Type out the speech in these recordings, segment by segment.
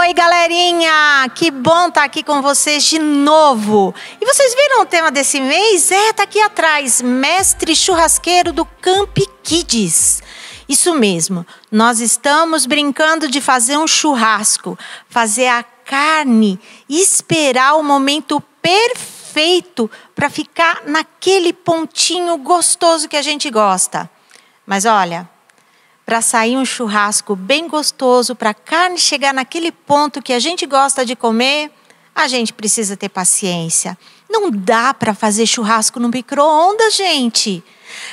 Oi, galerinha! Que bom estar aqui com vocês de novo. E vocês viram o tema desse mês? Tá aqui atrás, Mestre Churrasqueiro do Camp Kids. Isso mesmo, nós estamos brincando de fazer um churrasco, fazer a carne e esperar o momento perfeito para ficar naquele pontinho gostoso que a gente gosta. Mas olha, para sair um churrasco bem gostoso, para a carne chegar naquele ponto que a gente gosta de comer, a gente precisa ter paciência. Não dá para fazer churrasco no micro-ondas, gente.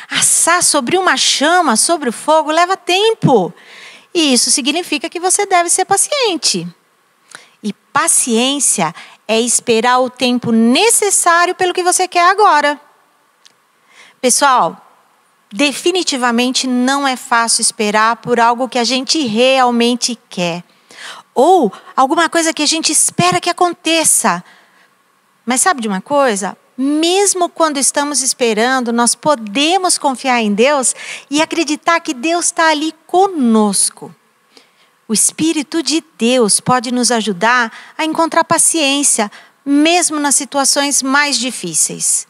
Assar sobre uma chama, sobre o fogo, leva tempo. E isso significa que você deve ser paciente. E paciência é esperar o tempo necessário pelo que você quer agora. Pessoal, definitivamente não é fácil esperar por algo que a gente realmente quer. Ou alguma coisa que a gente espera que aconteça. Mas sabe de uma coisa? Mesmo quando estamos esperando, nós podemos confiar em Deus e acreditar que Deus está ali conosco. O Espírito de Deus pode nos ajudar a encontrar paciência, mesmo nas situações mais difíceis.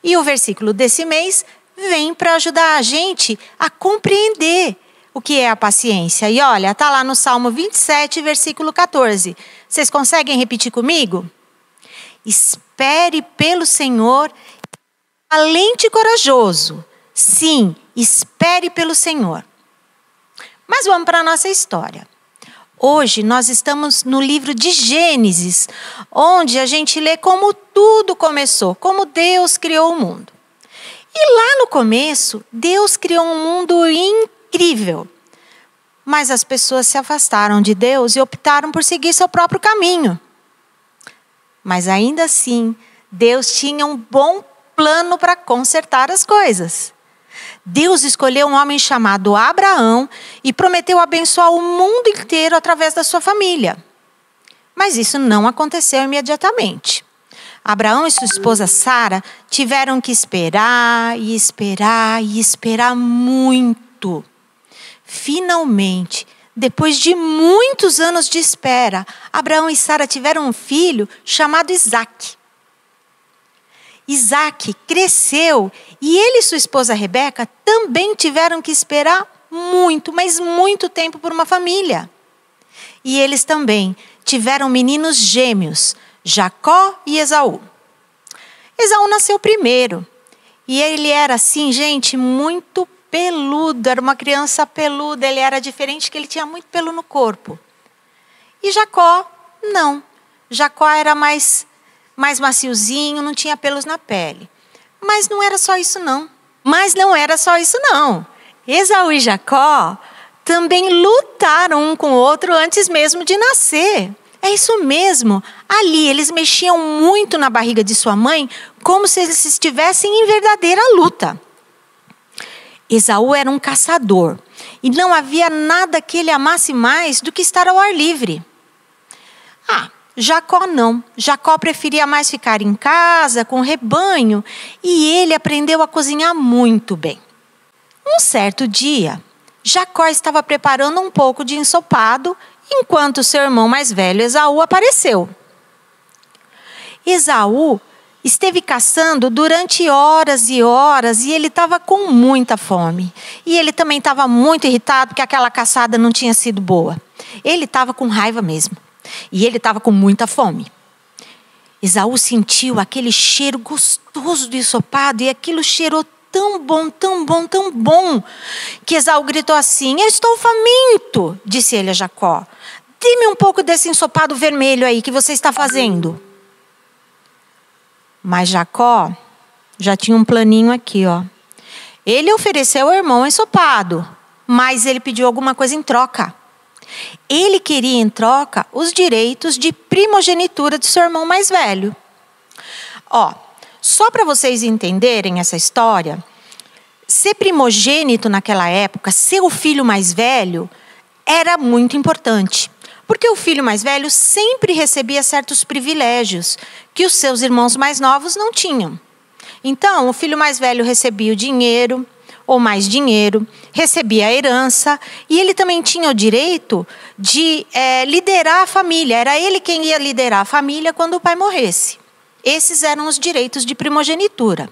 E o versículo desse mês vem para ajudar a gente a compreender o que é a paciência. E olha, está lá no Salmo 27, versículo 14. Vocês conseguem repetir comigo? Espere pelo Senhor, valente e corajoso. Sim, espere pelo Senhor. Mas vamos para a nossa história. Hoje nós estamos no livro de Gênesis, onde a gente lê como tudo começou, como Deus criou o mundo. E lá no começo, Deus criou um mundo incrível. Mas as pessoas se afastaram de Deus e optaram por seguir seu próprio caminho. Mas ainda assim, Deus tinha um bom plano para consertar as coisas. Deus escolheu um homem chamado Abraão e prometeu abençoar o mundo inteiro através da sua família. Mas isso não aconteceu imediatamente. Abraão e sua esposa Sara tiveram que esperar e esperar e esperar muito. Finalmente, depois de muitos anos de espera, Abraão e Sara tiveram um filho chamado Isaac. Isaac cresceu e ele e sua esposa Rebeca também tiveram que esperar muito, mas muito tempo por uma família. E eles também tiveram meninos gêmeos, Jacó e Esaú. Esaú nasceu primeiro. E ele era assim, gente, muito peludo. Era uma criança peluda. Ele era diferente, que ele tinha muito pelo no corpo. E Jacó, não. Jacó era mais maciozinho, não tinha pelos na pele. Mas não era só isso, não. Esaú e Jacó também lutaram um com o outro antes mesmo de nascer. É isso mesmo. Ali eles mexiam muito na barriga de sua mãe, como se eles estivessem em verdadeira luta. Esaú era um caçador. E não havia nada que ele amasse mais do que estar ao ar livre. Jacó não. Jacó preferia mais ficar em casa, com o rebanho. E ele aprendeu a cozinhar muito bem. Um certo dia, Jacó estava preparando um pouco de ensopado, enquanto seu irmão mais velho, Esaú, apareceu. Esaú esteve caçando durante horas e horas e ele estava com muita fome. E ele também estava muito irritado porque aquela caçada não tinha sido boa. Ele estava com raiva mesmo. E ele estava com muita fome. Esaú sentiu aquele cheiro gostoso do ensopado e aquilo cheirou tão bom, tão bom, tão bom, que Esaú gritou assim: "Eu estou faminto", disse ele a Jacó. "Dê-me um pouco desse ensopado vermelho aí que você está fazendo." Mas Jacó já tinha um planinho aqui, ó. Ele ofereceu ao irmão ensopado, mas ele pediu alguma coisa em troca. Ele queria em troca os direitos de primogenitura de seu irmão mais velho. Só para vocês entenderem essa história, ser primogênito naquela época, ser o filho mais velho, era muito importante. Porque o filho mais velho sempre recebia certos privilégios que os seus irmãos mais novos não tinham. Então, o filho mais velho recebia o dinheiro, ou mais dinheiro, recebia a herança e ele também tinha o direito de liderar a família. Era ele quem ia liderar a família quando o pai morresse. Esses eram os direitos de primogenitura.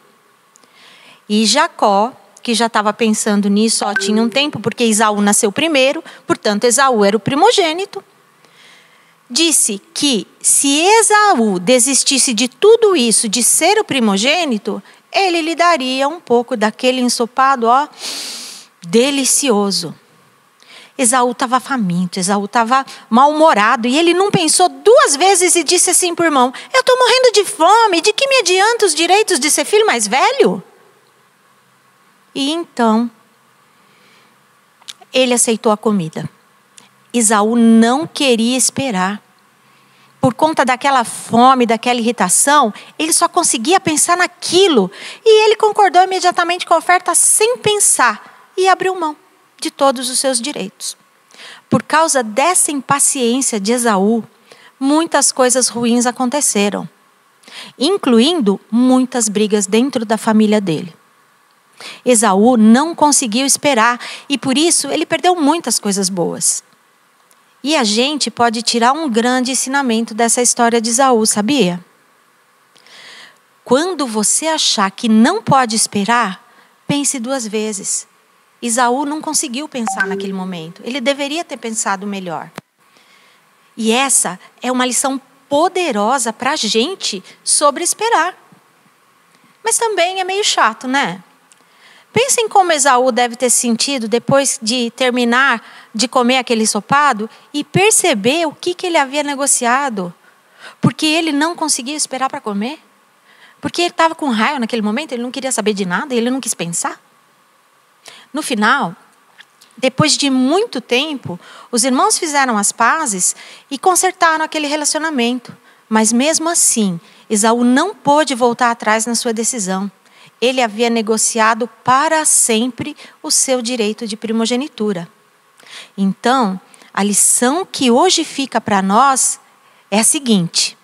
E Jacó, que já estava pensando nisso, tinha um tempo, porque Esaú nasceu primeiro, portanto Esaú era o primogênito, disse que se Esaú desistisse de tudo isso, de ser o primogênito, ele lhe daria um pouco daquele ensopado, delicioso. Esaú estava faminto, Esaú estava mal-humorado, e ele não pensou duas vezes e disse assim para o irmão: eu estou morrendo de fome, de que me adianta os direitos de ser filho mais velho? E então, ele aceitou a comida. Esaú não queria esperar. Por conta daquela fome, daquela irritação, ele só conseguia pensar naquilo. E ele concordou imediatamente com a oferta sem pensar e abriu mão de todos os seus direitos. Por causa dessa impaciência de Esaú, muitas coisas ruins aconteceram, incluindo muitas brigas dentro da família dele. Esaú não conseguiu esperar e por isso ele perdeu muitas coisas boas. E a gente pode tirar um grande ensinamento dessa história de Esaú, sabia? Quando você achar que não pode esperar, pense duas vezes. Esaú não conseguiu pensar naquele momento. Ele deveria ter pensado melhor. E essa é uma lição poderosa para a gente sobre esperar. Mas também é meio chato, né? Pensem como Esaú deve ter sentido depois de terminar de comer aquele ensopado e perceber o que ele havia negociado. Porque ele não conseguia esperar para comer. Porque ele estava com raiva naquele momento, ele não queria saber de nada, ele não quis pensar. No final, depois de muito tempo, os irmãos fizeram as pazes e consertaram aquele relacionamento. Mas mesmo assim, Esaú não pôde voltar atrás na sua decisão. Ele havia negociado para sempre o seu direito de primogenitura. Então, a lição que hoje fica para nós é a seguinte: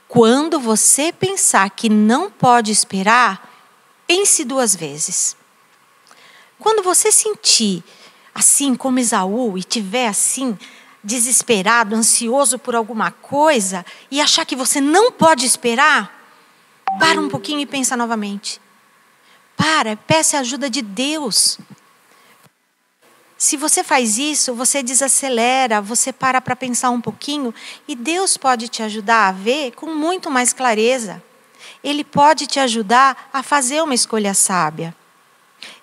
quando você pensar que não pode esperar, pense duas vezes. Quando você sentir assim como Esaú e estiver assim, desesperado, ansioso por alguma coisa e achar que você não pode esperar, para um pouquinho e pensa novamente. Peça a ajuda de Deus. Se você faz isso, você desacelera, você para pensar um pouquinho e Deus pode te ajudar a ver com muito mais clareza. Ele pode te ajudar a fazer uma escolha sábia.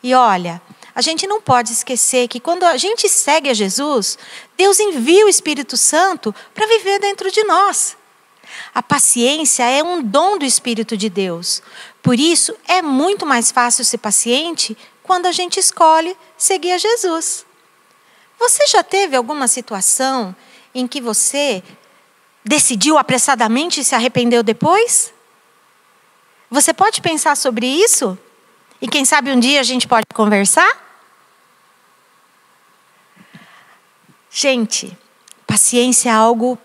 E olha, a gente não pode esquecer que quando a gente segue a Jesus, Deus envia o Espírito Santo para viver dentro de nós. A paciência é um dom do Espírito de Deus. Por isso, é muito mais fácil ser paciente quando a gente escolhe seguir a Jesus. Você já teve alguma situação em que você decidiu apressadamente e se arrependeu depois? Você pode pensar sobre isso? E quem sabe um dia a gente pode conversar? Gente, paciência é algo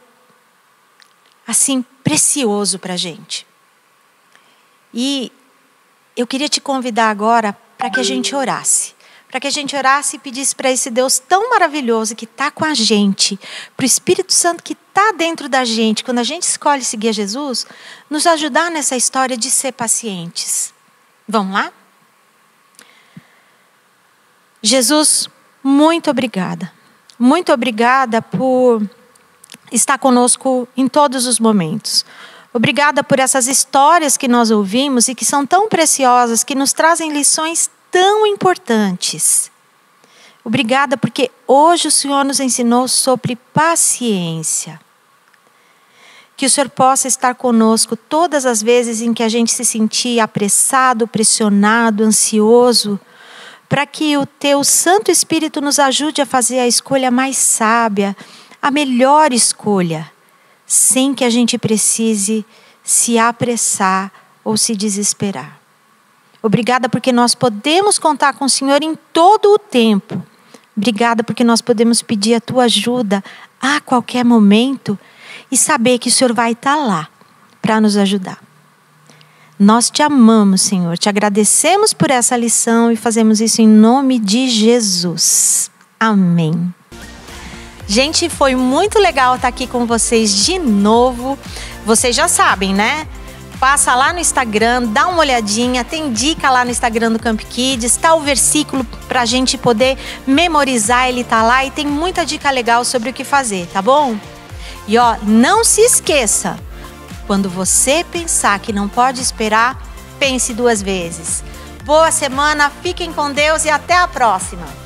assim precioso para a gente. E eu queria te convidar agora para que a gente orasse. Para que a gente orasse e pedisse para esse Deus tão maravilhoso que está com a gente, para o Espírito Santo que está dentro da gente, quando a gente escolhe seguir a Jesus, nos ajudar nessa história de ser pacientes. Vamos lá? Jesus, muito obrigada. Muito obrigada por estar conosco em todos os momentos. Obrigada por essas histórias que nós ouvimos e que são tão preciosas, que nos trazem lições tão importantes. Obrigada porque hoje o Senhor nos ensinou sobre paciência. Que o Senhor possa estar conosco todas as vezes em que a gente se sentir apressado, pressionado, ansioso, para que o Teu Santo Espírito nos ajude a fazer a escolha mais sábia, a melhor escolha, sem que a gente precise se apressar ou se desesperar. Obrigada porque nós podemos contar com o Senhor em todo o tempo. Obrigada porque nós podemos pedir a Tua ajuda a qualquer momento e saber que o Senhor vai estar lá para nos ajudar. Nós te amamos, Senhor, te agradecemos por essa lição e fazemos isso em nome de Jesus. Amém. Gente, foi muito legal estar aqui com vocês de novo. Vocês já sabem, né? Passa lá no Instagram, dá uma olhadinha, tem dica lá no Instagram do Camp Kids, tá o versículo pra gente poder memorizar, ele tá lá e tem muita dica legal sobre o que fazer, tá bom? E ó, não se esqueça, quando você pensar que não pode esperar, pense 2 vezes. Boa semana, fiquem com Deus e até a próxima!